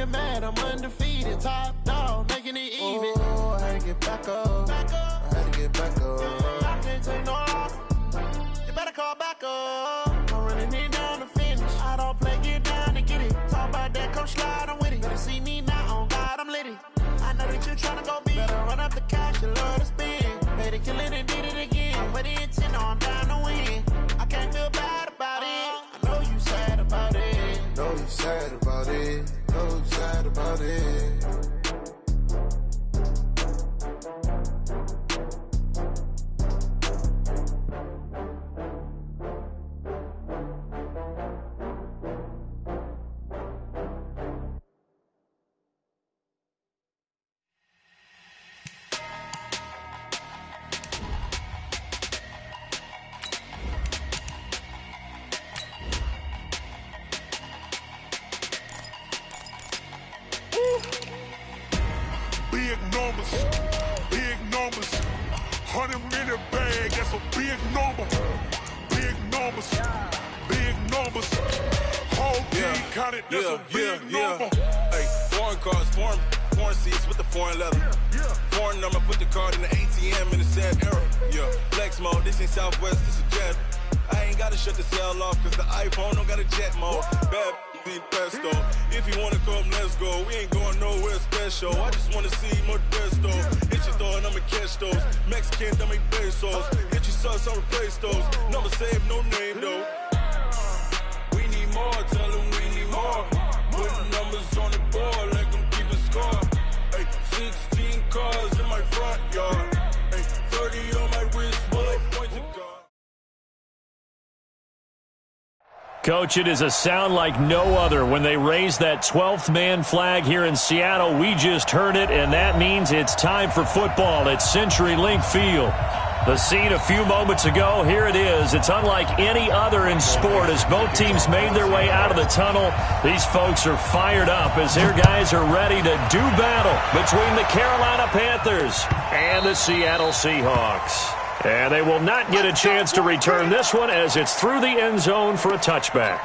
get mad, I'm undefeated. Top dog, making it even. Oh, I had to get back up. I had to get back up. I can't take no loss. You better call back up. I'm running it down to finish. I don't play, get down to get it. Talk about that, come slide, I'm with it. Better see me now, on God, I'm litty. I know that you're trying to go big. Better run up the cash, you love to spend. Made it, kill it, and did it again. Put it in 10, I'm down to win. I can't feel bad about it. I know you sad about it. Know you sad about it. Know you sad about it. Big numbers, 100-minute bag, that's a big number. Big numbers, whole team counted, that's a big number. Hey, foreign cars, foreign seats with the foreign leather. Foreign number, put the card in the ATM in the sad era. Yeah, flex mode, this ain't Southwest, this is jet. I ain't gotta shut the cell off, cause the iPhone don't got a jet mode. Bad be pesto. If you wanna come, let's go. We ain't going nowhere special. I just wanna see Modesto. Hit your door and I'ma catch those. Mexican, dummy pesos. Hit your sauce, I'll replace those. Number saved, no name though. We need more, tell them we need more. Putting numbers on the board, let them keep a score. Hey, 16 cars in my front yard. Hey, 30 on my wrist, bullet points to God. Coach, it is a sound like no other when they raise that 12th man flag here in Seattle. We just heard it, and that means it's time for football at CenturyLink Field. The scene a few moments ago, here it is. It's unlike any other in sport as both teams made their way out of the tunnel. These folks are fired up as their guys are ready to do battle between the Carolina Panthers and the Seattle Seahawks. And they will not get a chance to return this one as it's through the end zone for a touchback.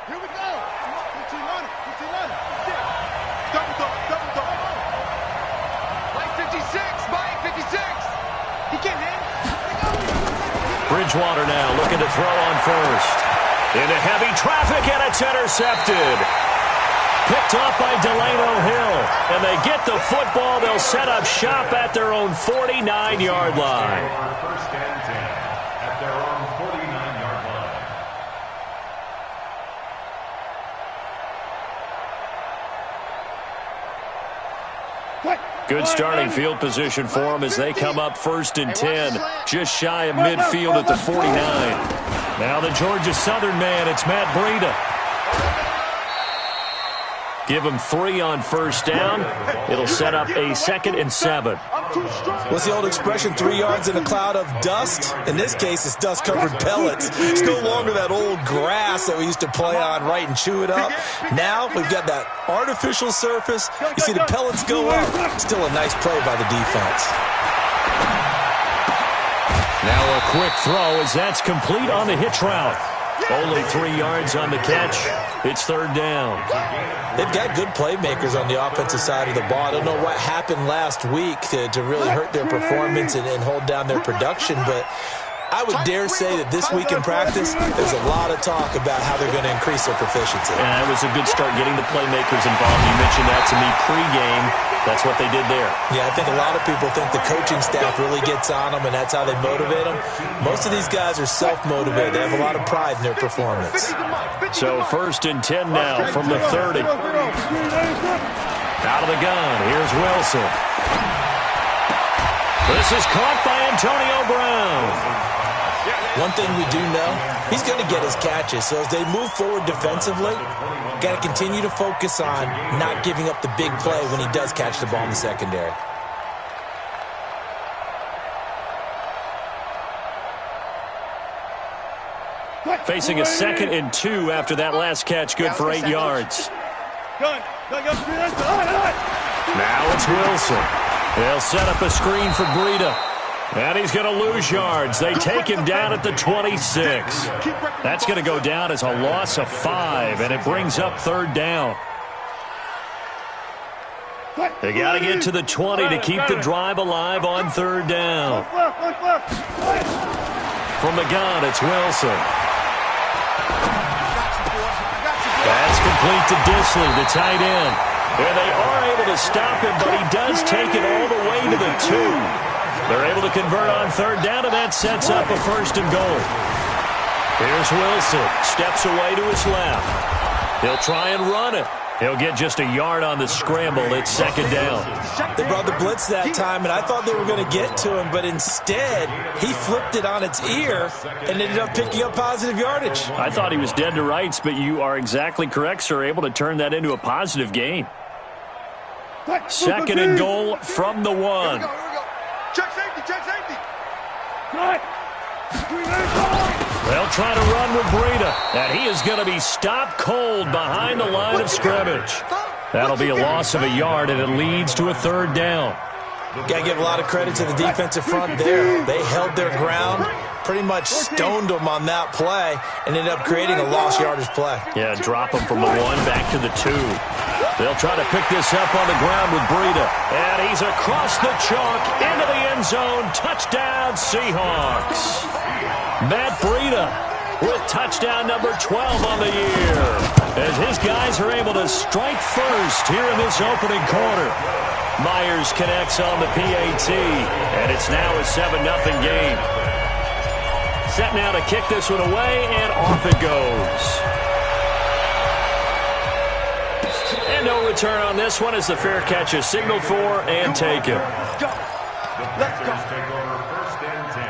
Here we go. 15 runner. Double. Mike 56. He can't hit. Bridgewater now looking to throw on first. Into heavy traffic, and it's intercepted. Picked off by Delano Hill. And they get the football. They'll set up shop at their own 49-yard line. First and 10 at their own 49-yard line. Good starting field position for them as they come up first and 10. Just shy of midfield at the 49. Now the Georgia Southern man, it's Matt Breida. Give him 3 on first down. It'll set up a 2nd and 7. What's the old expression, 3 yards in a cloud of dust? In this case, it's dust-covered pellets. It's no longer that old grass that we used to play on, right, and chew it up. Now we've got that artificial surface. You see the pellets go up. Still a nice play by the defense. Now a quick throw as that's complete on the hitch route. Only 3 yards on the catch. It's 3rd down. They've got good playmakers on the offensive side of the ball. I don't know what happened last week to really hurt their performance and hold down their production, but I would dare say that this week in practice, there's a lot of talk about how they're going to increase their proficiency. And that was a good start getting the playmakers involved. You mentioned that to me pregame. That's what they did there. Yeah, I think a lot of people think the coaching staff really gets on them, and that's how they motivate them. Most of these guys are self-motivated. They have a lot of pride in their performance. So 1st and 10 now from the 30. Out of the gun, here's Wilson. This is caught by Antonio Brown. One thing we do know, he's going to get his catches. So as they move forward defensively, got to continue to focus on not giving up the big play when he does catch the ball in the secondary. Facing a 2nd and 2 after that last catch, good for 8 yards. Now it's Wilson. They'll set up a screen for Breida. And he's going to lose yards. They take him down at the 26. That's going to go down as a loss of 5, and it brings up 3rd down. They got to get to the 20 to keep the drive alive on 3rd down. From the gun, it's Wilson. That's complete to Disley, the tight end. And they are able to stop him, but he does take it all the way to the 2. They're able to convert on 3rd down, and that sets up a 1st and goal. Here's Wilson. Steps away to his left. He'll try and run it. He'll get just a yard on the scramble. It's 2nd down. They brought the blitz that time, and I thought they were going to get to him, but instead he flipped it on its ear and ended up picking up positive yardage. I thought he was dead to rights, but you are exactly correct, sir. Able to turn that into a positive gain. 2nd and goal from the 1. Check safety, check safety. They'll try to run with Breida, and he is going to be stopped cold behind the line of scrimmage. That'll be a loss of a yard, and it leads to a 3rd down. Got to give a lot of credit to the defensive front there. They held their ground, pretty much stoned them on that play, and ended up creating a lost yardage play. Yeah, drop them from the 1 back to the 2. They'll try to pick this up on the ground with Breida. And he's across the chalk into the end zone. Touchdown, Seahawks. Matt Breida with touchdown number 12 on the year, as his guys are able to strike first here in this opening quarter. Myers connects on the PAT, and it's now a 7-0 game. Set now to kick this one away, and off it goes. And no return on this one as the fair catch is signaled for and taken. Let's go. Take over 1st and 10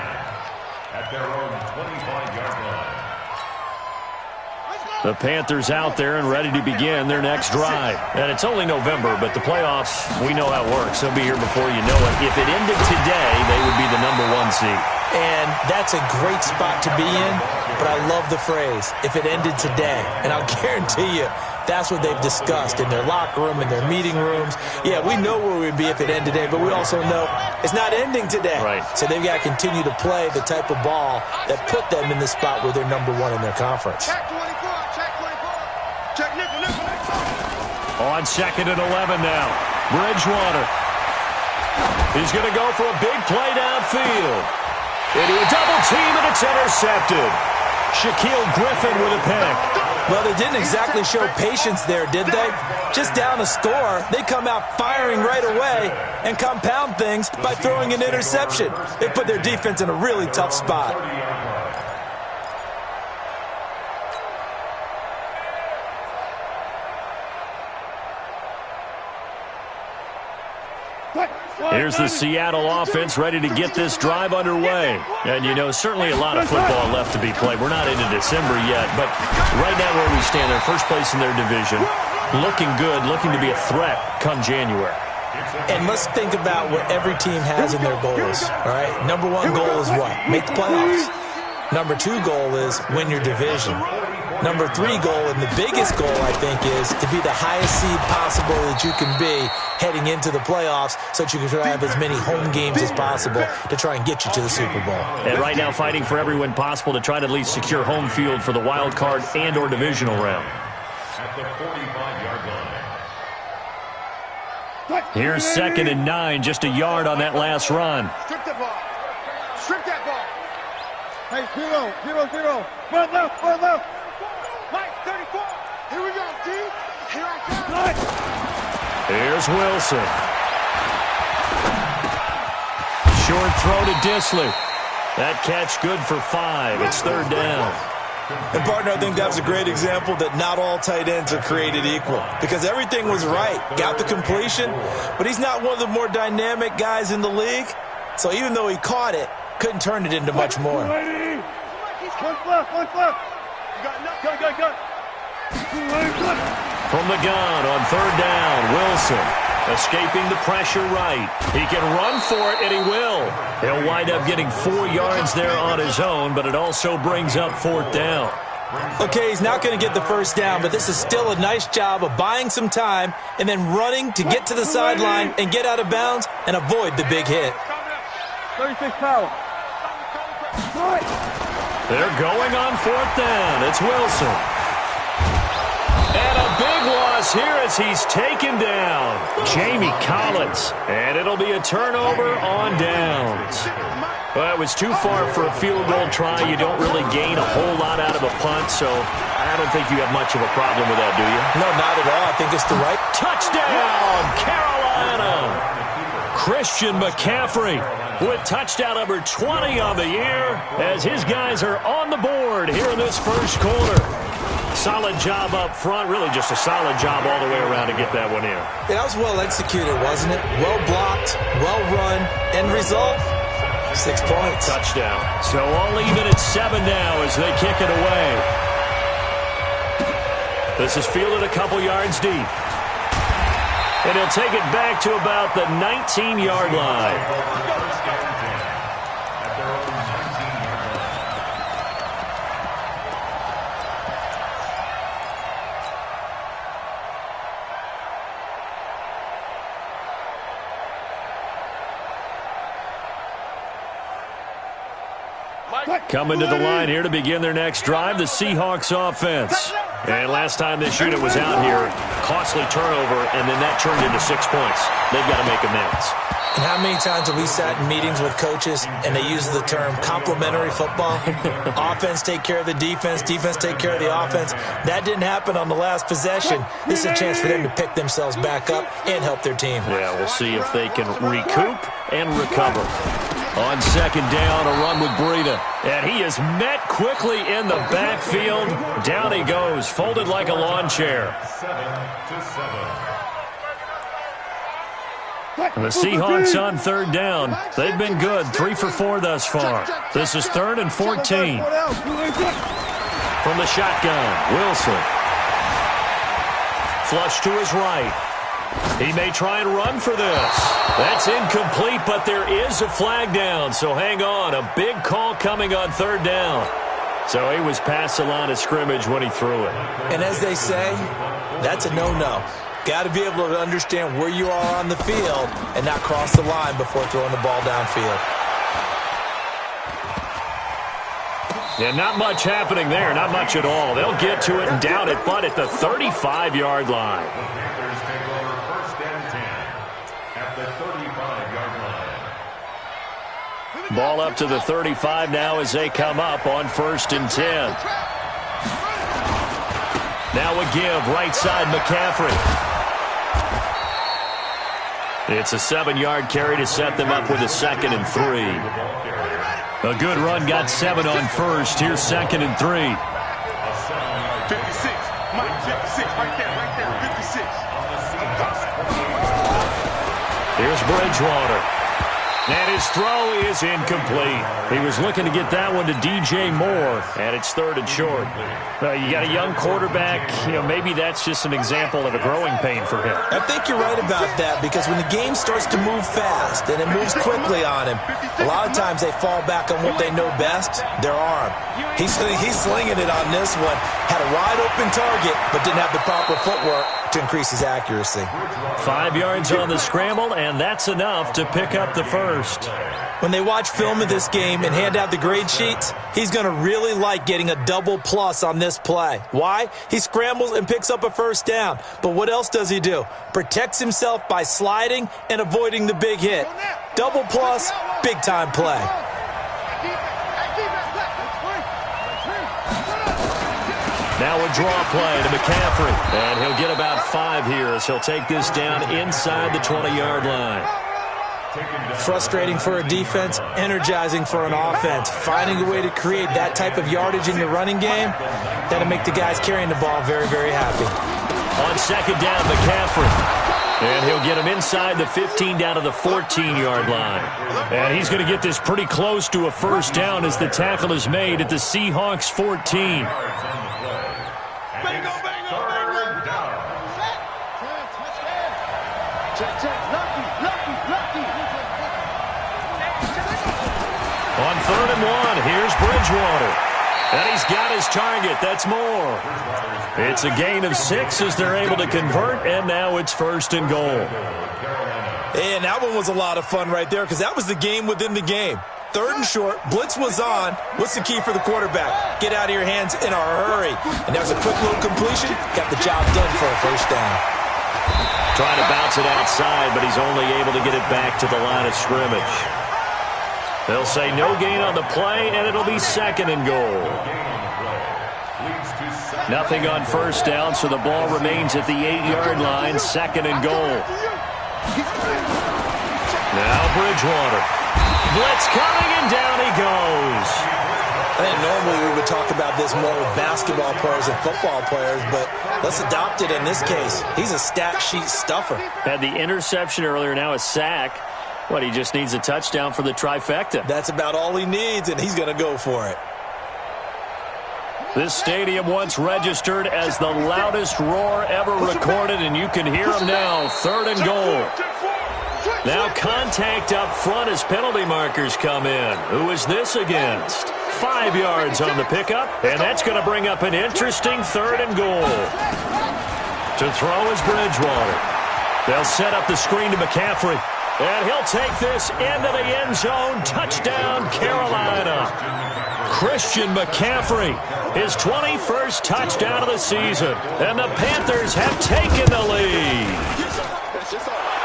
at their own 25-yard line. The Panthers out there and ready to begin their next drive. And it's only November, but the playoffs, we know how it works. They'll be here before you know it. If it ended today, they would be the number 1 seed. And that's a great spot to be in, but I love the phrase, if it ended today. And I'll guarantee you, that's what they've discussed in their locker room, in their meeting rooms. Yeah, we know where we'd be if it ended today, but we also know it's not ending today. Right. So they've got to continue to play the type of ball that put them in the spot where they're number 1 in their conference. Check 24, check 24. Check nickel. On 2nd and 11 now. Bridgewater. He's going to go for a big play downfield. Into a double team, and it's intercepted. Shaquille Griffin with a pick. Well, they didn't exactly show patience there, did they? Just down a score, they come out firing right away and compound things by throwing an interception. They put their defense in a really tough spot. Here's the Seattle offense ready to get this drive underway. And, you know, certainly a lot of football left to be played. We're not into December yet, but right now where we stand, they're first place in their division. Looking good, looking to be a threat come January. And let's think about what every team has in their goals, all right? Number 1 goal is what? Make the playoffs. Number 2 goal is win your division. Number 3 goal, and the biggest goal, I think, is to be the highest seed possible that you can be heading into the playoffs so that you can have as many home games as possible to try and get you to the Super Bowl. And right now fighting for every win possible to try to at least secure home field for the wild card and or divisional round. At the 45-yard line. Here's 2nd and 9, just a yard on that last run. Strip the ball. Strip that ball. Hey, 0. Run left. Mike, 34. Here we go, D. Here I come. Here's Wilson. Short throw to Disley. That catch good for 5. It's 3rd down. And, partner, I think that was a great example that not all tight ends are created equal, because everything was right. Got the completion, but he's not one of the more dynamic guys in the league. So even though he caught it, couldn't turn it into much more. One flip. Go. From the gun on 3rd down, Wilson escaping the pressure right. He can run for it, and he will. He'll wind up getting 4 yards there on his own, but it also brings up 4th down. Okay, he's not going to get the first down, but this is still a nice job of buying some time and then running to get to the sideline and get out of bounds and avoid the big hit. 36 power. They're going on 4th down. It's Wilson. And a big loss here as he's taken down. Jamie Collins. And it'll be a turnover on downs. Well, it was too far for a field goal try. You don't really gain a whole lot out of a punt, so I don't think you have much of a problem with that, do you? No, not at all. I think it's the right. Touchdown, Carolina! Christian McCaffrey with touchdown number 20 on the year as his guys are on the board here in this first quarter. Solid job up front, really just a solid job all the way around to get that one in. That was well executed, wasn't it? Well blocked, well run, end result, 6 points. Touchdown. So all even at 7 now as they kick it away. This is fielded a couple yards deep. And he'll take it back to about the 19-yard line. Coming to the line here to begin their next drive, the Seahawks offense. And last time this unit was out here, costly turnover, and then that turned into 6 points. They've got to make amends. And how many times have we sat in meetings with coaches and they use the term complementary football? Offense take care of the defense, defense take care of the offense. That didn't happen on the last possession. This is a chance for them to pick themselves back up and help their team. Yeah, we'll see if they can recoup and recover. On 2nd down, a run with Breida. And he is met quickly in the backfield. Down he goes, folded like a lawn chair. 7-7. And the Seahawks on 3rd down. They've been good, 3 for 4 thus far. This is 3rd and 14. From the shotgun, Wilson. Flush to his right. He may try and run for this. That's incomplete, but there is a flag down, so hang on. A big call coming on 3rd down. So he was past the line of scrimmage when he threw it. And as they say, that's a no-no. Got to be able to understand where you are on the field and not cross the line before throwing the ball downfield. Yeah, not much happening there, not much at all. They'll get to it and down it, but at the 35-yard line. The Panthers take over 1st and 10 at the 35-yard line. Ball up to the 35 now as they come up on 1st and 10. Now a give, right side McCaffrey. It's a 7-yard carry to set them up with a 2nd and 3. A good run, got 7 on 1st. Here's 2nd and 3. 56. Mike, 56. Right there, 56. Here's Bridgewater. And his throw is incomplete. He was looking to get that one to DJ Moore, and it's 3rd and short. You got a young quarterback. Maybe that's just an example of a growing pain for him. I think you're right about that, because when the game starts to move fast and it moves quickly on him, a lot of times they fall back on what they know best, their arm. He's slinging it on this one. Had a wide open target, but didn't have the proper footwork to increase his accuracy. 5 yards on the scramble, and that's enough to pick up the first. When they watch film of this game and hand out the grade sheets, he's going to really like getting a double plus on this play. Why? He scrambles and picks up a 1st down. But what else does he do? Protects himself by sliding and avoiding the big hit. Double plus, big-time play. Now a draw play to McCaffrey. And he'll get about 5 here as he'll take this down inside the 20-yard line. Frustrating for a defense, energizing for an offense. Finding a way to create that type of yardage in your running game, that'll make the guys carrying the ball very, very happy. On 2nd down, McCaffrey. And he'll get him inside the 15 down to the 14-yard line. And he's going to get this pretty close to a 1st down as the tackle is made at the Seahawks 14. On 3rd and 1, here's Bridgewater. And he's got his target. That's more. It's a gain of 6 as they're able to convert, and now it's 1st and goal. And that one was a lot of fun right there because that was the game within the game. 3rd and short, blitz was on. What's the key for the quarterback? Get out of your hands in a hurry. And there's a quick little completion. Got the job done for a 1st down. Trying to bounce it outside, but he's only able to get it back to the line of scrimmage. They'll say no gain on the play, and it'll be 2nd and goal. Nothing on 1st down, so the ball remains at the 8-yard line, 2nd and goal. Now Bridgewater. Blitz coming, and down he goes. I think normally we would talk about this more with basketball players and football players, but let's adopt it in this case. He's a stat sheet stuffer. Had the interception earlier, now a sack. What, he just needs a touchdown for the trifecta. That's about all he needs, and he's going to go for it. This stadium once registered as the loudest roar ever recorded, and you can hear him now. 3rd and goal. Now contact up front as penalty markers come in. Who is this against? 5 yards on the pickup, and that's going to bring up an interesting 3rd and goal. To throw is Bridgewater. They'll set up the screen to McCaffrey. And he'll take this into the end zone. Touchdown, Carolina. Christian McCaffrey, his 21st touchdown of the season. And the Panthers have taken the lead.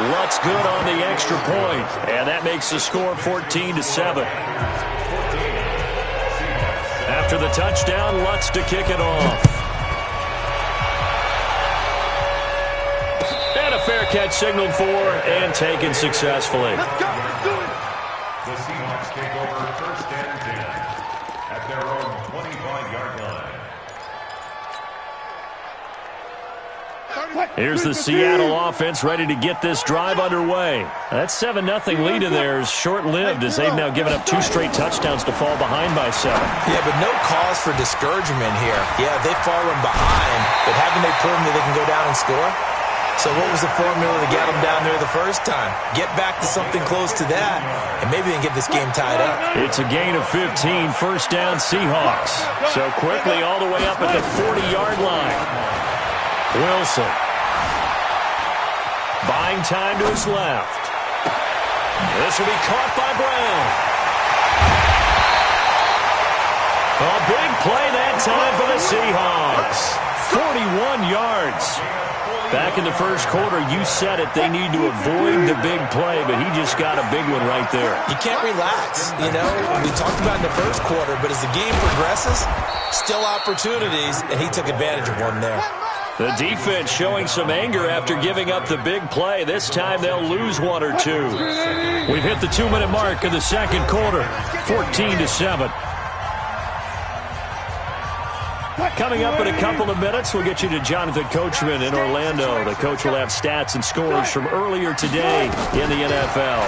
Lutz good on the extra point. And that makes the score 14-7. After the touchdown, Lutz to kick it off. Fair catch signaled for and taken successfully. The Seahawks take over 1st and 10 at their own 25-yard line. Here's the Seattle offense ready to get this drive underway. That 7-0 lead of theirs short-lived as they've now given up 2 straight touchdowns to fall behind by 7. Yeah, but no cause for discouragement here. Yeah, they've fallen behind, but haven't they proven that they can go down and score? So what was the formula to get them down there the first time? Get back to something close to that, and maybe they can get this game tied up. It's a gain of 15, 1st down Seahawks. So quickly all the way up at the 40-yard line. Wilson. Buying time to his left. This will be caught by Brown. A big play that time for the Seahawks. 41 yards. Back in the 1st quarter, you said it, they need to avoid the big play, but he just got a big one right there. You can't relax, you know. We talked about in the 1st quarter, but as the game progresses, still opportunities, and he took advantage of one there. The defense showing some anger after giving up the big play. This time they'll lose 1 or 2. We've hit the 2-minute mark of the 2nd quarter, 14-7. Coming up in a couple of minutes, we'll get you to Jonathan Coachman in Orlando. The coach will have stats and scores from earlier today in the NFL.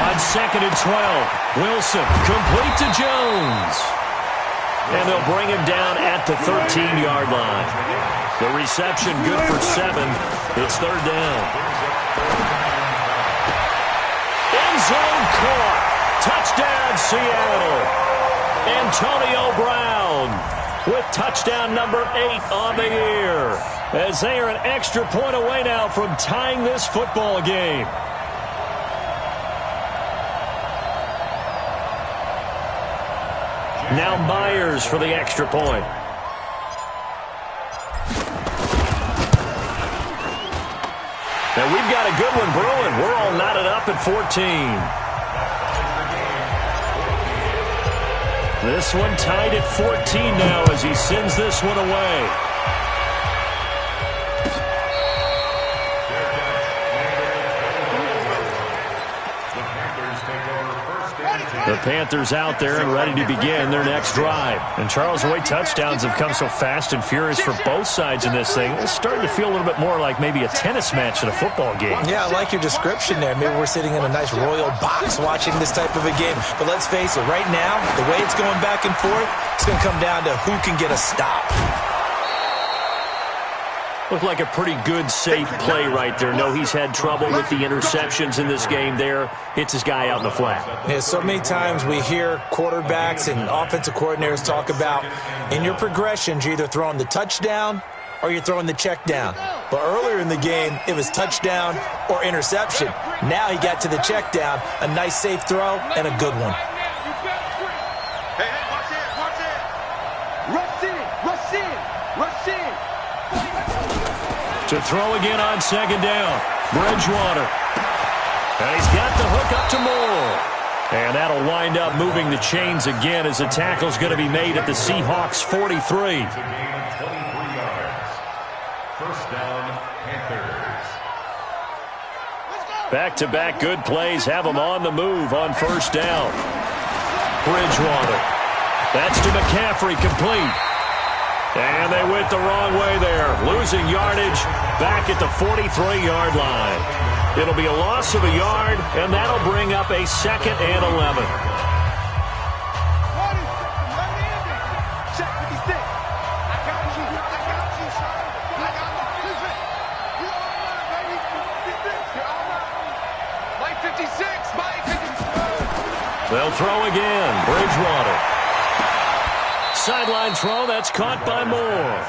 On 2nd and 12, Wilson complete to Jones. And they'll bring him down at the 13-yard line. The reception good for 7. It's 3rd down. End zone caught. Touchdown, Seattle. Antonio Brown with touchdown number 8 on the year, as they are an extra point away now from tying this football game. Now Myers for the extra point. Now we've got a good one brewing. We're all knotted up at 14. This one tied at 14 now as he sends this one away. The Panthers out there and ready to begin their next drive. And Charles, the way touchdowns have come so fast and furious for both sides in this thing, it's starting to feel a little bit more like maybe a tennis match in a football game. Yeah, I like your description there. Maybe we're sitting in a nice royal box watching this type of a game. But let's face it, right now, the way it's going back and forth, it's going to come down to who can get a stop. Looked like a pretty good, safe play right there. No, he's had trouble with the interceptions in this game there. Hits his guy out in the flat. Yeah, so many times we hear quarterbacks and offensive coordinators talk about in your progressions, you're either throwing the touchdown or you're throwing the check down. But earlier in the game, it was touchdown or interception. Now he got to the check down, a nice safe throw, and a good one. Hey, watch it, watch it. Rush in, rush in, rush in. To throw again on second down, Bridgewater. And he's got the hook up to Moore. And that'll wind up moving the chains again as the tackle's going to be made at the Seahawks 43. First down, Panthers. Back-to-back good plays have them on the move on first down. Bridgewater. That's to McCaffrey, complete. And they went the wrong way there, losing yardage back at the 43-yard line. It'll be a loss of a yard, and that'll bring up a 2nd and 11. They'll throw again. Bridgewater. Sideline throw, that's caught by Moore.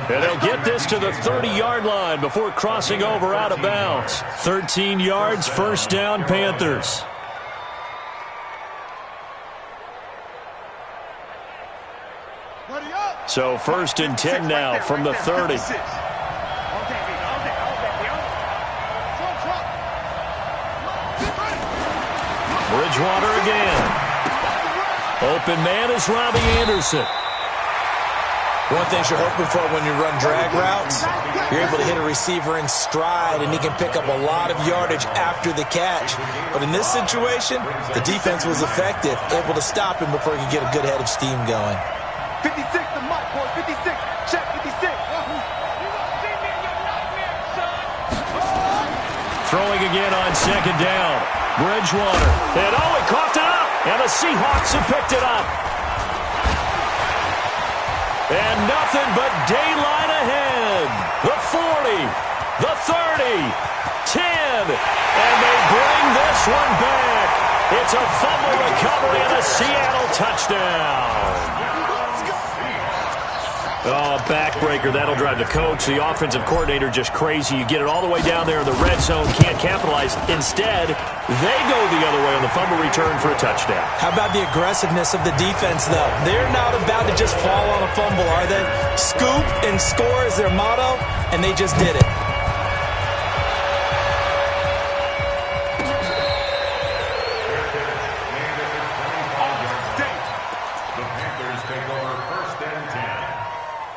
And they'll get this to the 30-yard line before crossing over out of bounds. 13 yards, first down, Panthers. So 1st and 10 now from the 30. Bridgewater again. Open man is Robbie Anderson. One thing you're hoping for when you run drag routes, you're able to hit a receiver in stride, and he can pick up a lot of yardage after the catch. But in this situation, the defense was effective, able to stop him before he could get a good head of steam going. 56 to Mike, boy. 56. Check 56. Throwing again on second down. Bridgewater. And he coughed it up. And the Seahawks have picked it up. And nothing but daylight ahead. The 40, the 30, 10. And they bring this one back. It's a fumble recovery and a Seattle touchdown. Oh, backbreaker. That'll drive the coach, the offensive coordinator, just crazy. You get it all the way down there in the red zone, can't capitalize. Instead, they go the other way on the fumble return for a touchdown. How about the aggressiveness of the defense, though? They're not about to just fall on a fumble, are they? Scoop and score is their motto, and they just did it. The Panthers take over 1st and 10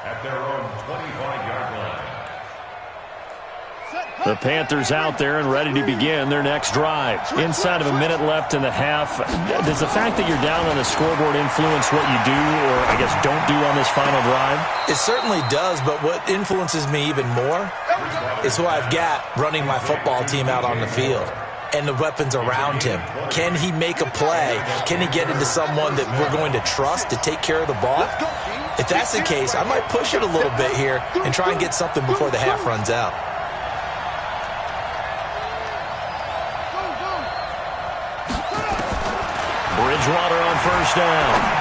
at their own 25-yard line. The Panthers out there and ready to begin their next drive. Inside of a minute left in the half, does the fact that you're down on the scoreboard influence what you do or, I guess, don't do on this final drive? It certainly does, but what influences me even more is who I've got running my football team out on the field and the weapons around him. Can he make a play? Can he get into someone that we're going to trust to take care of the ball? If that's the case, I might push it a little bit here and try and get something before the half runs out. Bridgewater on first down.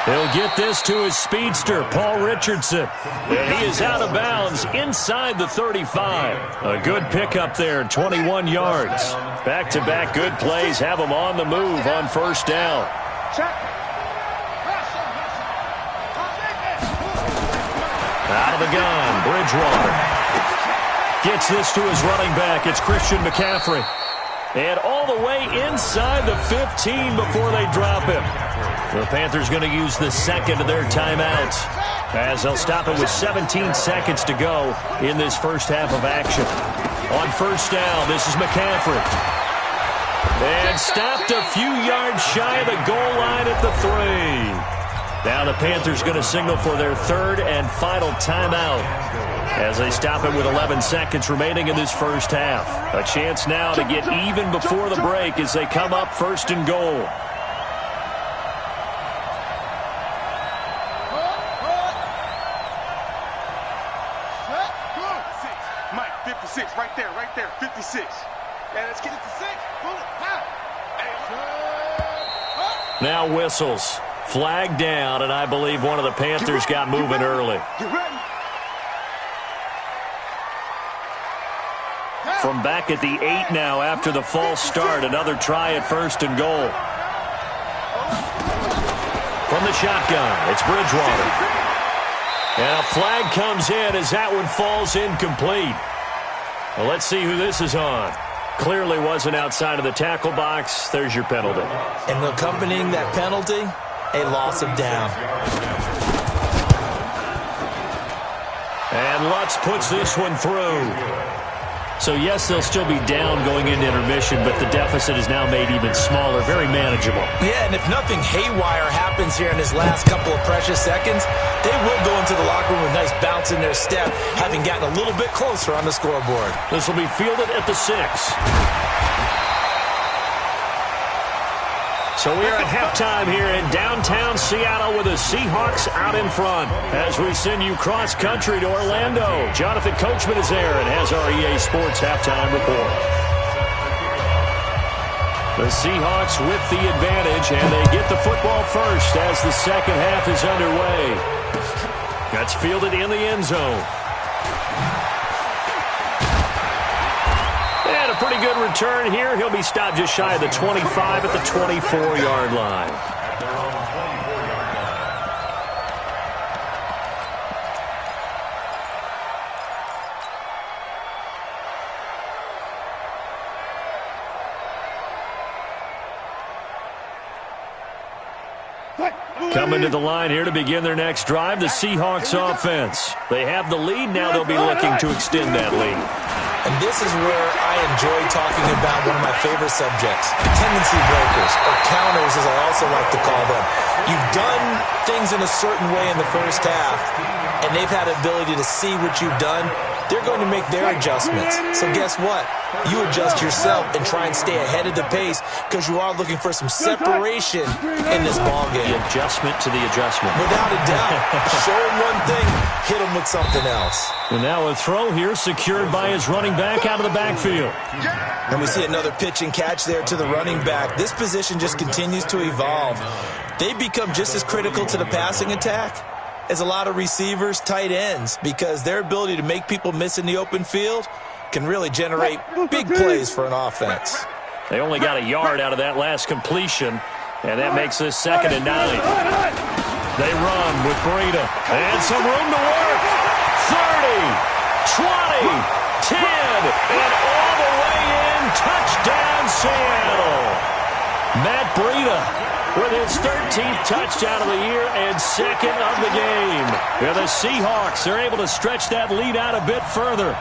He'll get this to his speedster, Paul Richardson. And he is out of bounds inside the 35. A good pickup there, 21 yards. Back-to-back good plays have him on the move on first down. Out of the gun, Bridgewater. Gets this to his running back. It's Christian McCaffrey. And all the way inside the 15 before they drop him. The Panthers going to use the second of their timeouts as they'll stop it with 17 seconds to go in this first half of action. On first down, this is McCaffrey. And stopped a few yards shy of the goal line at the 3. Now the Panthers going to signal for their third and final timeout as they stop it with 11 seconds remaining in this first half. A chance now to get even before the break as they come up 1st and goal. 56. Yeah, let's get it to 6. Pull it. Now whistles. Flag down, and I believe one of the Panthers got moving early. Get ready. From back at the 8 now after the false start. Another try at 1st and goal. From the shotgun, it's Bridgewater. And a flag comes in as that one falls incomplete. Well, let's see who this is on. Clearly wasn't outside of the tackle box. There's your penalty. And accompanying that penalty, a loss of down. And Lutz puts this one through. So, yes, they'll still be down going into intermission, but the deficit is now made even smaller, very manageable. Yeah, and if nothing haywire happens here in his last couple of precious seconds, they will go into the locker room with a nice bounce in their step, having gotten a little bit closer on the scoreboard. This will be fielded at the 6. So we are at halftime here in downtown Seattle with the Seahawks out in front. As we send you cross-country to Orlando, Jonathan Coachman is there and has our EA Sports halftime report. The Seahawks with the advantage, and they get the football first as the second half is underway. That's fielded in the end zone. And a pretty good return here. He'll be stopped just shy of the 25 at the 24-yard line. At their own 24-yard line. Coming to the line here to begin their next drive, the Seahawks offense. They have the lead. Now they'll be looking to extend that lead. And this is where I enjoy talking about one of my favorite subjects, tendency breakers, or counters as I also like to call them. You've done things in a certain way in the first half, and they've had the ability to see what you've done. They're going to make their adjustments. So guess what? You adjust yourself and try and stay ahead of the pace because you are looking for some separation in this ballgame. The adjustment to the adjustment. Without a doubt. Show him one thing, hit him with something else. And now a throw here secured by his running back out of the backfield. And we see another pitch and catch there to the running back. This position just continues to evolve. They become just as critical to the passing attack as a lot of receivers, tight ends, because their ability to make people miss in the open field can really generate big plays for an offense. They only got a yard out of that last completion, and that makes this 2nd and 9. They run with Breida, and some room to work. 30, 20, 10, and all the way in. Touchdown, Seattle. Matt Breida with his 13th touchdown of the year and 2nd of the game. Yeah, the Seahawks are able to stretch that lead out a bit further.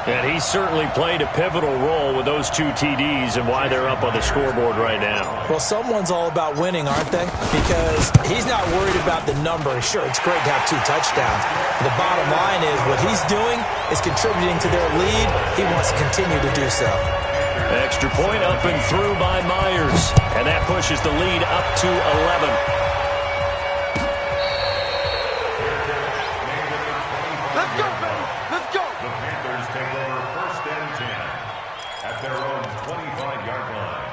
And he certainly played a pivotal role with those 2 TDs and why they're up on the scoreboard right now. Well, someone's all about winning, aren't they? Because he's not worried about the number. Sure, it's great to have 2 touchdowns. But the bottom line is what he's doing is contributing to their lead. He wants to continue to do so. Extra point up and through by Myers. And that pushes the lead up to 11. Let's go, baby. Let's go. The Panthers take over 1st and 10 at their own 25-yard line.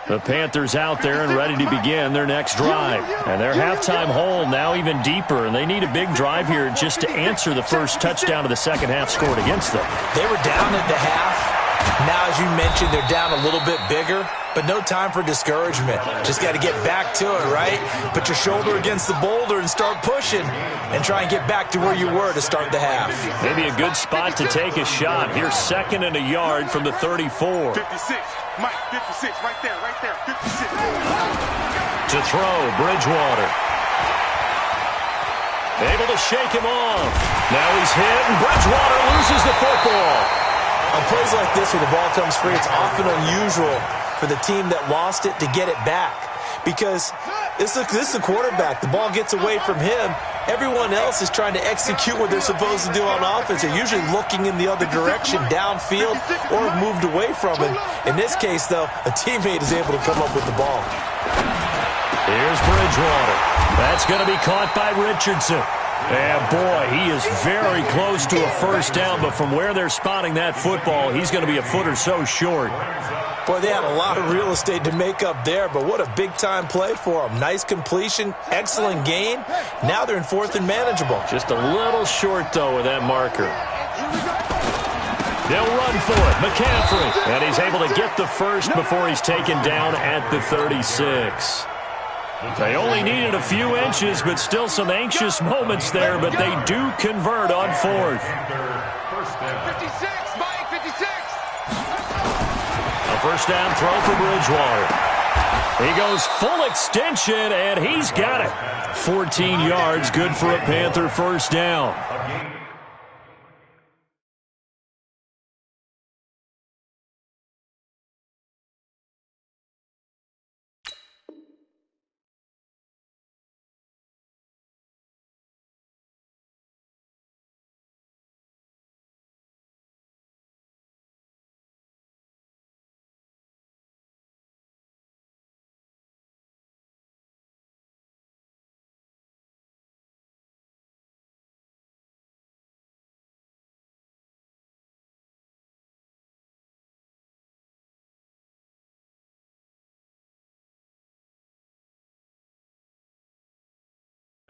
The Panthers out there and ready to begin their next drive. And their halftime hole now even deeper, and they need a big drive here just to answer the first touchdown of the second half scored against them. They were down at the half. Now, as you mentioned, they're down a little bit bigger, but no time for discouragement. Just got to get back to it, right? Put your shoulder against the boulder and start pushing and try and get back to where you were to start the half. Maybe a good spot to take a shot. Here's 2nd and a yard from the 34. 56. Mike, 56. Right there, right there. 56. To throw, Bridgewater. Able to shake him off. Now he's hit, and Bridgewater loses the football. On plays like this where the ball comes free, it's often unusual for the team that lost it to get it back. Because this is a quarterback. The ball gets away from him. Everyone else is trying to execute what they're supposed to do on offense. They're usually looking in the other direction, downfield, or moved away from him. In this case, though, a teammate is able to come up with the ball. Here's Bridgewater. That's going to be caught by Richardson. And boy, he is very close to a first down, but from where they're spotting that football, he's going to be a foot or so short. Boy, they had a lot of real estate to make up there, but what a big-time play for them. Nice completion, excellent gain. Now they're in fourth and manageable. Just a little short, though, with that marker. They'll run for it. McCaffrey. And he's able to get the first before he's taken down at the 36. They only needed a few inches, but still some anxious moments there, but they do convert on fourth. 56, Mike, 56. A first down throw for Bridgewater. He goes full extension, and he's got it. 14 yards, good for a Panther first down.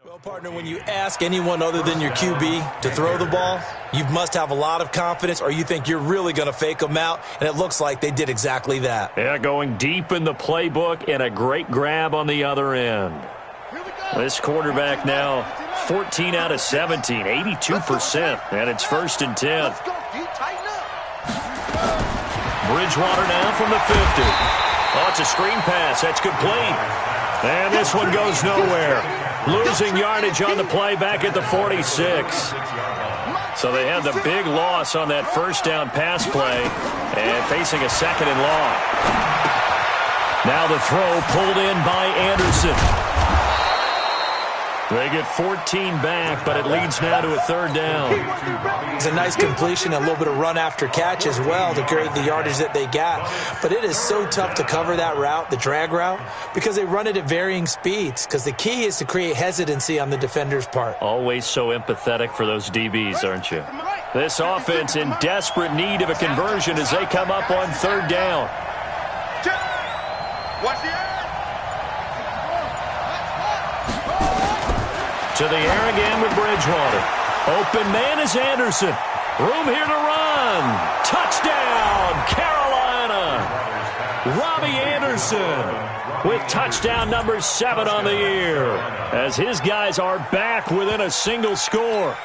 Well, partner, when you ask anyone other than your QB to throw the ball, you must have a lot of confidence or you think you're really going to fake them out, and it looks like they did exactly that. Yeah, going deep in the playbook and a great grab on the other end. This quarterback now 14 out of 17, 82%, and it's 1st and 10. Bridgewater now from the 50. Oh, it's a screen pass. That's complete. And this one goes nowhere. Losing yardage on the play back at the 46. So they had the big loss on that first down pass play and facing a 2nd and long. Now the throw pulled in by Anderson. They get 14 back, but it leads now to a 3rd down. It's a nice completion, a little bit of run after catch as well to create the yardage that they got. But it is so tough to cover that route, the drag route, because they run it at varying speeds. Because the key is to create hesitancy on the defender's part. Always so empathetic for those DBs, aren't you? This offense in desperate need of a conversion as they come up on 3rd down. Watch the air. To the air again with Bridgewater. Open man is Anderson. Room here to run. Touchdown, Carolina. Robbie Anderson with touchdown number 7 on the year as his guys are back within a single score.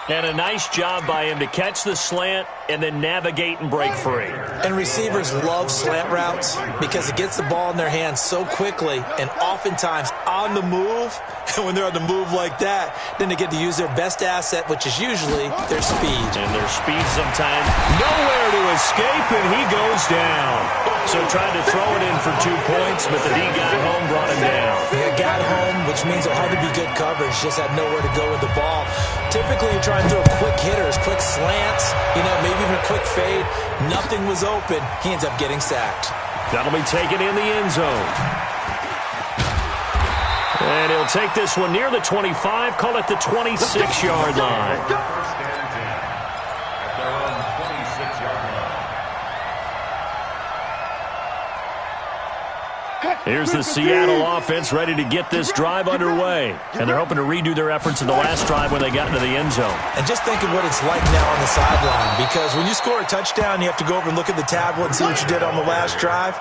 And a nice job by him to catch the slant and then navigate and break free. And receivers love slant routes because it gets the ball in their hands so quickly and oftentimes on the move. And when they're on the move like that, then they get to use their best asset, which is usually their speed. And their speed sometimes nowhere to escape, and he goes down. So tried to throw it in for 2 points, but the D got home, brought him down. Yeah, got home, which means it had to be good coverage. Just had nowhere to go with the ball. Typically, you're trying to throw quick hitters, quick slants, maybe even a quick fade. Nothing was open. He ends up getting sacked. That'll be taken in the end zone. And he'll take this one near the 25, call it the 26-yard line. First and 10 at their own 26-yard line. Here's the Seattle offense ready to get this drive underway. And they're hoping to redo their efforts in the last drive when they got into the end zone. And just think of what it's like now on the sideline. Because when you score a touchdown, you have to go over and look at the tablet and see what you did on the last drive.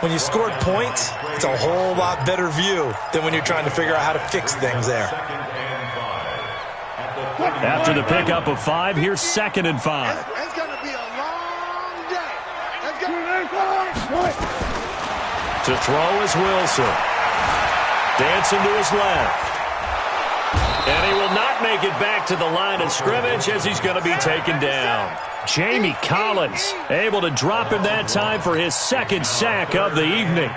When you scored points, it's a whole lot better view than when you're trying to figure out how to fix things there. After the pickup of 5, here's 2nd and 5. It's going to be a long day. To throw is Wilson. Dancing to his left. And he will not make it back to the line of scrimmage as he's going to be taken down. Jamie Collins able to drop him that time for his 2nd sack of the evening.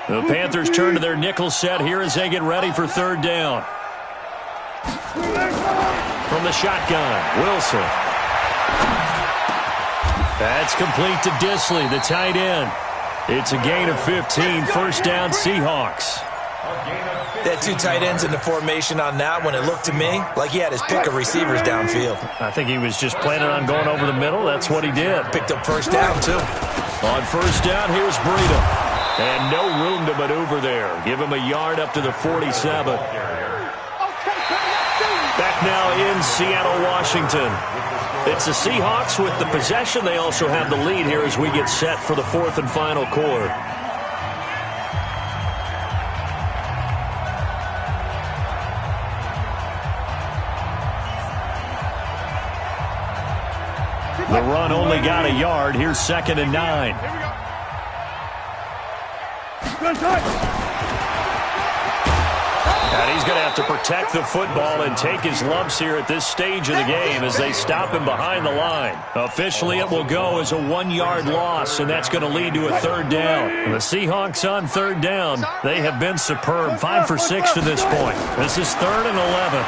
The Panthers turn to their nickel set here as they get ready for 3rd down. From the shotgun, Wilson. That's complete to Disley, the tight end. It's a gain of 15, 1st down Seahawks. They had two tight ends in the formation on that one. It looked to me like he had his pick of receivers downfield. I think he was just planning on going over the middle. That's what he did. Picked up first down, too. On first down, here's Breida. And no room to maneuver there. Give him a yard up to the 47. Back now in Seattle, Washington. It's the Seahawks with the possession. They also have the lead here as we get set for the fourth and final quarter. The run only got a yard. Here's 2nd and 9. And he's going to have to protect the football and take his lumps here at this stage of the game as they stop him behind the line. Officially, it will go as a 1-yard loss, and that's going to lead to a 3rd down. The Seahawks on 3rd down. They have been superb. 5 for 6 to this point. This is 3rd and 11.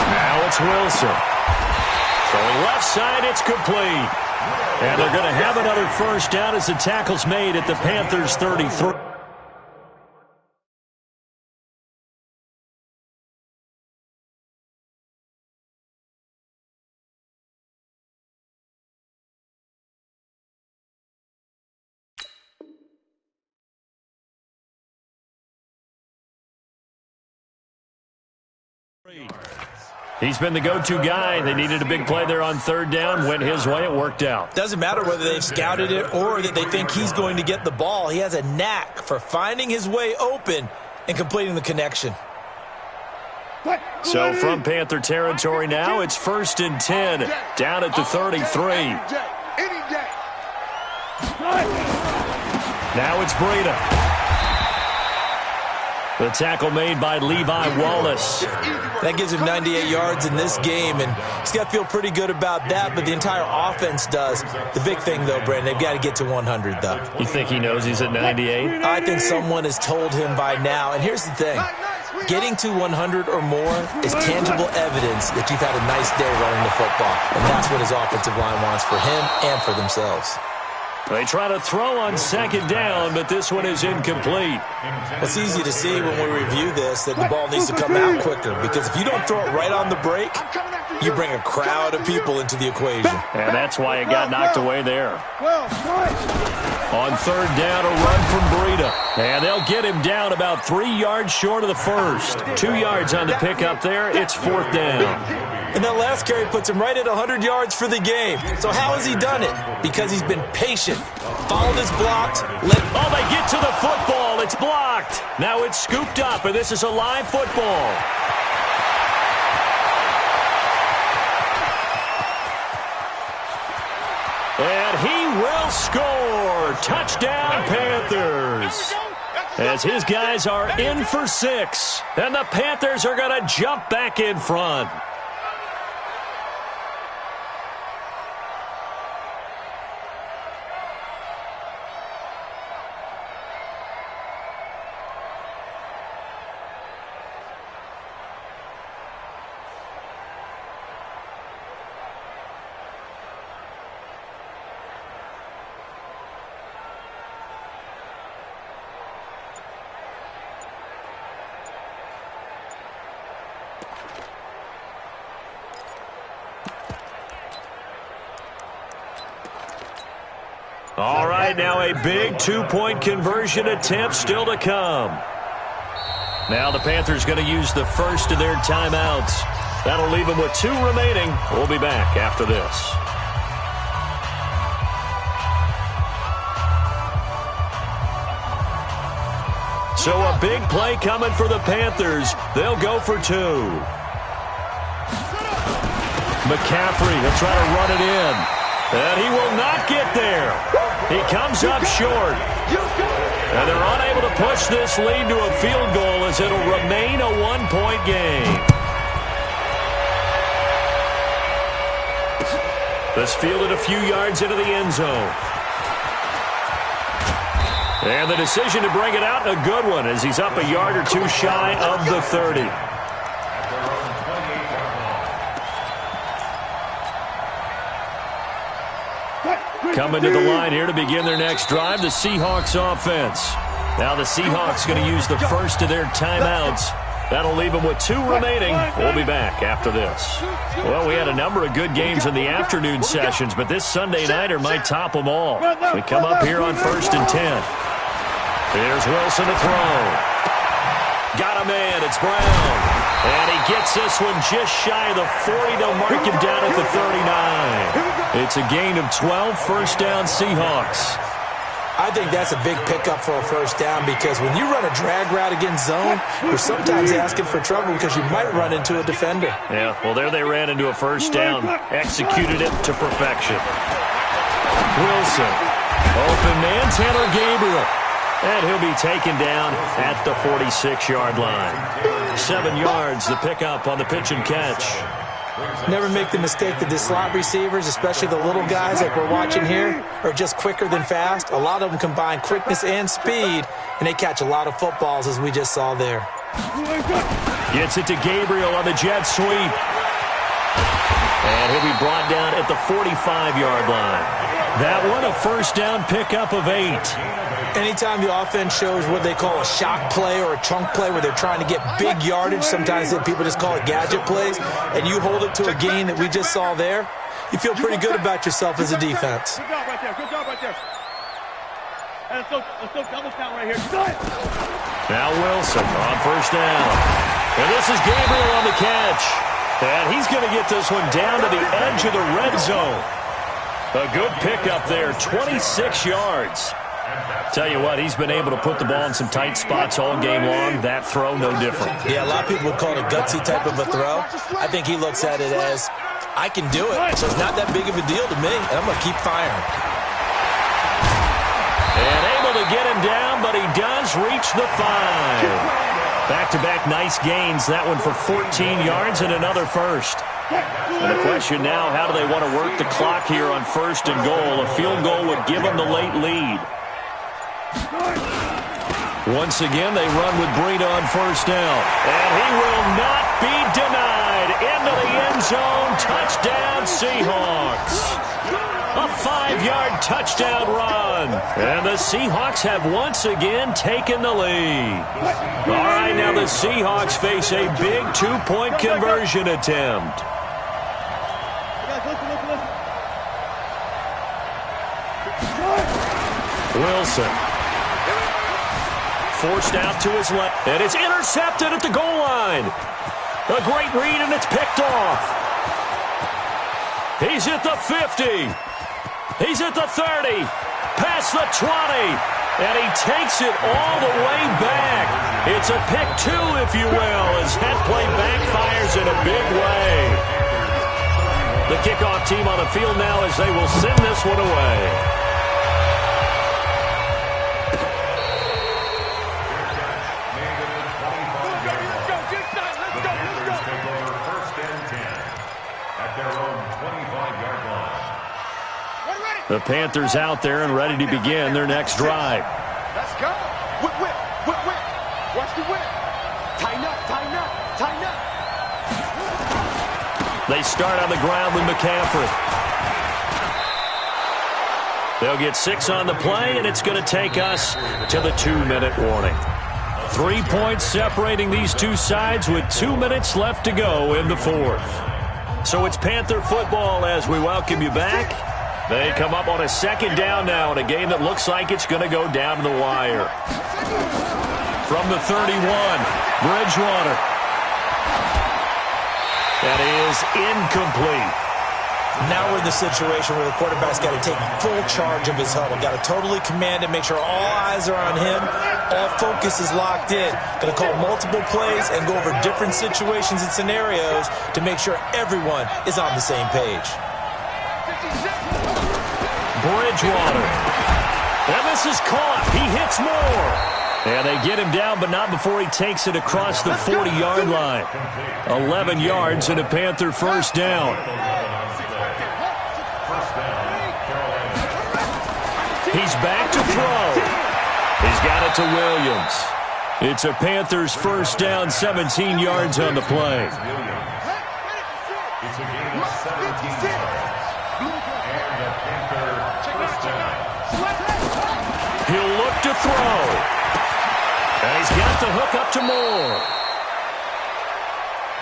Now it's Wilson. Throwing left side, it's complete. And they're going to have another first down as the tackle's made at the Panthers' 33. He's been the go-to guy. They needed a big play there on 3rd down. Went his way. It worked out. Doesn't matter whether they've scouted it or that they think he's going to get the ball. He has a knack for finding his way open and completing the connection. So from Panther territory now, it's 1st and 10 down at the 33. Now it's Breida. The tackle made by Levi Wallace. That gives him 98 yards in this game, and he's got to feel pretty good about that, but the entire offense does. The big thing, though, Brandon, they've got to get to 100, though. You think he knows he's at 98? I think someone has told him by now. And here's the thing. Getting to 100 or more is tangible evidence that you've had a nice day running the football, and that's what his offensive line wants for him and for themselves. They try to throw on 2nd down, but this one is incomplete. It's easy to see when we review this that the ball needs to come out quicker, because if you don't throw it right on the break, you bring a crowd of people into the equation. And that's why it got knocked away there. On 3rd down, a run from Breida. And they'll get him down about 3 yards short of the first. 2 yards on the pickup there. It's 4th down. And that last carry puts him right at 100 yards for the game. So how has he done it? Because he's been patient, followed his blocks. Oh, they get to the football. It's blocked. Now it's scooped up, and this is a live football. And he will score. Touchdown, Panthers. As his guys are in for 6. And the Panthers are going to jump back in front. All right, now a big 2-point conversion attempt still to come. Now the Panthers going to use the first of their timeouts. That'll leave them with 2 remaining. We'll be back after this. So a big play coming for the Panthers. They'll go for 2. McCaffrey will try to run it in. And he will not get there. He comes up short. And they're unable to push this lead to a field goal as it'll remain a 1-point game. This fielded a few yards into the end zone. And the decision to bring it out, a good one, as he's up a yard or 2 shy of the 30. Coming to the line here to begin their next drive, the Seahawks offense. Now the Seahawks going to use the first of their timeouts. That'll leave them with 2 remaining. We'll be back after this. Well, we had a number of good games in the afternoon sessions, but this Sunday nighter might top them all. So we come up here on 1st and 10. Here's Wilson to throw. Got a man. It's Brown. And he gets this one just shy of the 40. They'll mark him down at the 39. It's a gain of 12. First down, Seahawks. I think that's a big pickup for a first down because when you run a drag route against zone, you're sometimes asking for trouble because you might run into a defender. Yeah, well, there they ran into a first down. Executed it to perfection. Wilson. Open man, Taylor Gabriel. And he'll be taken down at the 46-yard line. 7 yards, the pickup on the pitch and catch. Never make the mistake that the slot receivers, especially the little guys like we're watching here, are just quicker than fast. A lot of them combine quickness and speed, and they catch a lot of footballs, as we just saw there. Gets it to Gabriel on the jet sweep. And he'll be brought down at the 45-yard line. That one, a first down pickup of 8. Anytime the offense shows what they call a shock play or a chunk play where they're trying to get big yardage, sometimes people just call it gadget plays, and you hold it to a gain that we just saw there, you feel pretty good about yourself as a defense. Good job right there. Good job right there. And let's go double count right here. Now Wilson on first down. And this is Gabriel on the catch. And he's going to get this one down to the edge of the red zone. A good pickup there, 26 yards. Tell you what, he's been able to put the ball in some tight spots all game long. That throw, no different. Yeah, a lot of people would call it a gutsy type of a throw. I think he looks at it as, I can do it, so it's not that big of a deal to me, and I'm going to keep firing. And able to get him down, but he does reach the 5. Back-to-back nice gains. That one for 14 yards and another first. And the question now, how do they want to work the clock here on 1st and goal? A field goal would give them the late lead. Once again, they run with Breida on first down. And he will not be denied. Into the end zone. Touchdown, Seahawks. A 5-yard touchdown run. And the Seahawks have once again taken the lead. All right, now the Seahawks face a big 2-point conversion attempt. Wilson. Forced out to his left, and it's intercepted at the goal line. A great read, and it's picked off. He's at the 50. He's at the 30. Past the 20. And he takes it all the way back. It's a pick 2, if you will, as that play backfires in a big way. The kickoff team on the field now as they will send this one away. The Panthers out there and ready to begin their next drive. Let's go. Whip, whip, whip, whip. Watch the whip. Tighten up, tighten up, tighten up. They start on the ground with McCaffrey. They'll get 6 on the play, and it's going to take us to the 2-minute warning. 3 points separating these two sides with 2 minutes left to go in the 4th. So it's Panther football as we welcome you back. They come up on a 2nd down now in a game that looks like it's going to go down to the wire. From the 31, Bridgewater. That is incomplete. Now we're in the situation where the quarterback's got to take full charge of his huddle. Got to totally command it, make sure all eyes are on him. All focus is locked in. Going to call multiple plays and go over different situations and scenarios to make sure everyone is on the same page. Bridgewater. And this is caught. He hits more. And they get him down, but not before he takes it across the 40-yard line. 11 yards and a Panther first down. He's back to throw. He's got it to Williams. It's a Panthers first down, 17 yards on the play. It's a gain of 17 yards. And the Panther first down. He'll look to throw. And he's got the hook up to Moore.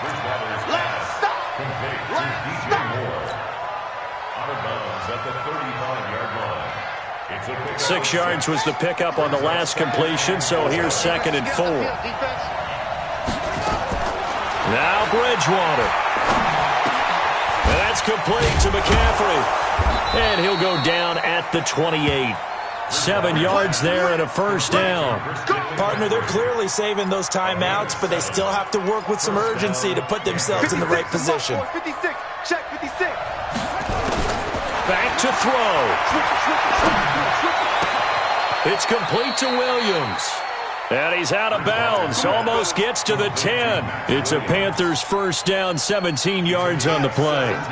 Bridgewater's pass complete to DJ Moore. Out of bounds at the 35-yard line. It's a pickup. 6 yards was the pickup on the last completion, so here's 2nd and 4. Now Bridgewater. And that's complete to McCaffrey. And he'll go down at the 28. 7 yards there and a first down. Partner, they're clearly saving those timeouts, but they still have to work with some urgency to put themselves in the right position. 56, check 56. Back to throw. It's complete to Williams. And he's out of bounds. Almost gets to the 10. It's a Panthers first down, 17 yards on the play. First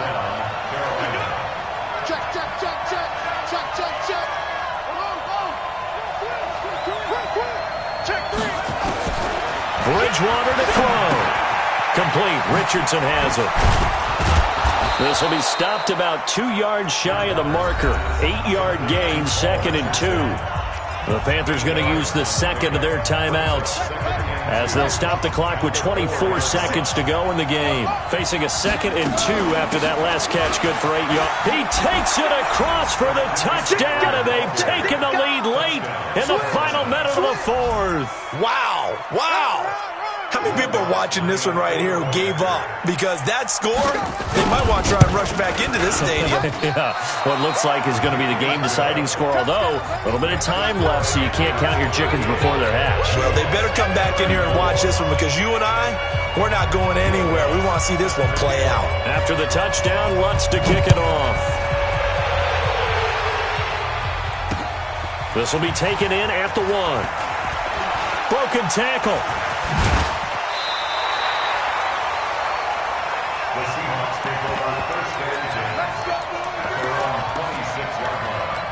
down, Carolina. Check, check, check, check. Check, check, check. Check 3. Bridgewater to throw. Complete. Richardson has it. This will be stopped about 2 yards shy of the marker. 8-yard gain, 2nd and 2. The Panthers going to use the second of their timeouts as they'll stop the clock with 24 seconds to go in the game. Facing a 2nd and 2 after that last catch, good for 8 yards. He takes it across for the touchdown, and they've taken the lead late in the final minute of the 4th. Wow. Wow. How many people are watching this one right here who gave up? Because that score, they might want to try and rush back into this stadium. Yeah, what looks like is going to be the game-deciding score, although a little bit of time left, so you can't count your chickens before they're hatched. Well, they better come back in here and watch this one, because you and I, we're not going anywhere. We want to see this one play out. After the touchdown, Lutz to kick it off. This will be taken in at the 1. Broken tackle. The Seahawks take over first and 10 at their own 26-yard line.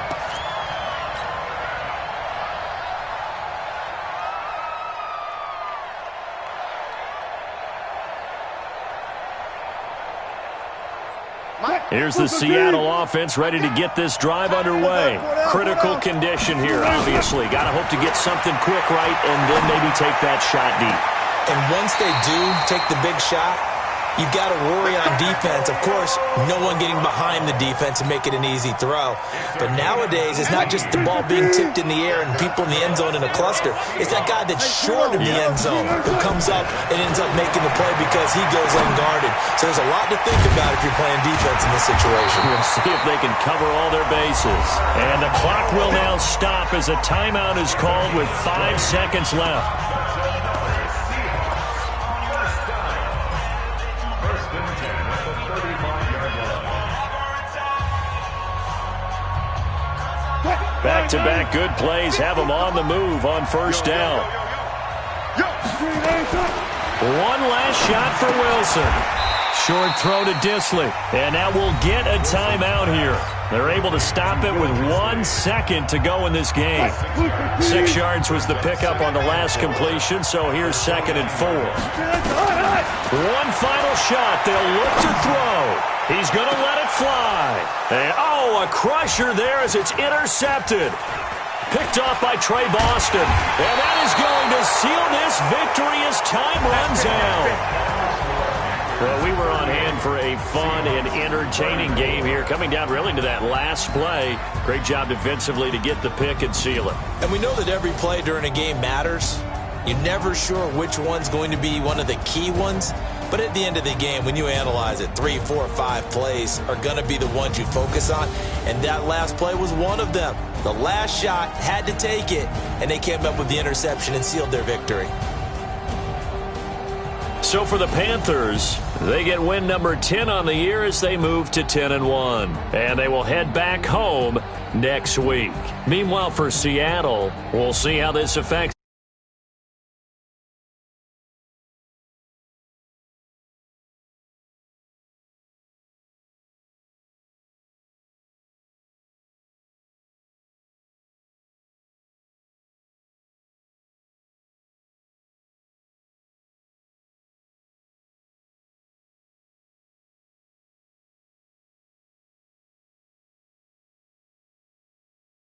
Here's the Seattle offense ready to get this drive underway. Critical condition here, obviously. Got to hope to get something quick right and then maybe take that shot deep. And once they do take the big shot, you've got to worry on defense. Of course, no one getting behind the defense and make it an easy throw. But nowadays, it's not just the ball being tipped in the air and people in the end zone in a cluster. It's that guy that's short of the end zone who comes up and ends up making the play because he goes unguarded. So there's a lot to think about if you're playing defense in this situation. We'll see if they can cover all their bases. And the clock will now stop as a timeout is called with 5 seconds left. Back-to-back good plays have them on the move on first down. One last shot for Wilson. Short throw to Disley. And that will get a timeout here. They're able to stop it with 1 second to go in this game. 6 yards was the pickup on the last completion, so here's 2nd and 4. One final shot. They'll look to throw. He's going to let it fly. And, a crusher there as it's intercepted. Picked off by Trey Boston. And that is going to seal this victory as time runs out. Well, we were on hand for a fun and entertaining game here, coming down really to that last play. Great job defensively to get the pick and seal it. And we know that every play during a game matters. You're never sure which one's going to be one of the key ones. But at the end of the game, when you analyze it, 3, 4, 5 plays are going to be the ones you focus on. And that last play was one of them. The last shot had to take it, and they came up with the interception and sealed their victory. So for the Panthers, they get win number 10 on the year as they move to 10-1. And they will head back home next week. Meanwhile, for Seattle, we'll see how this affects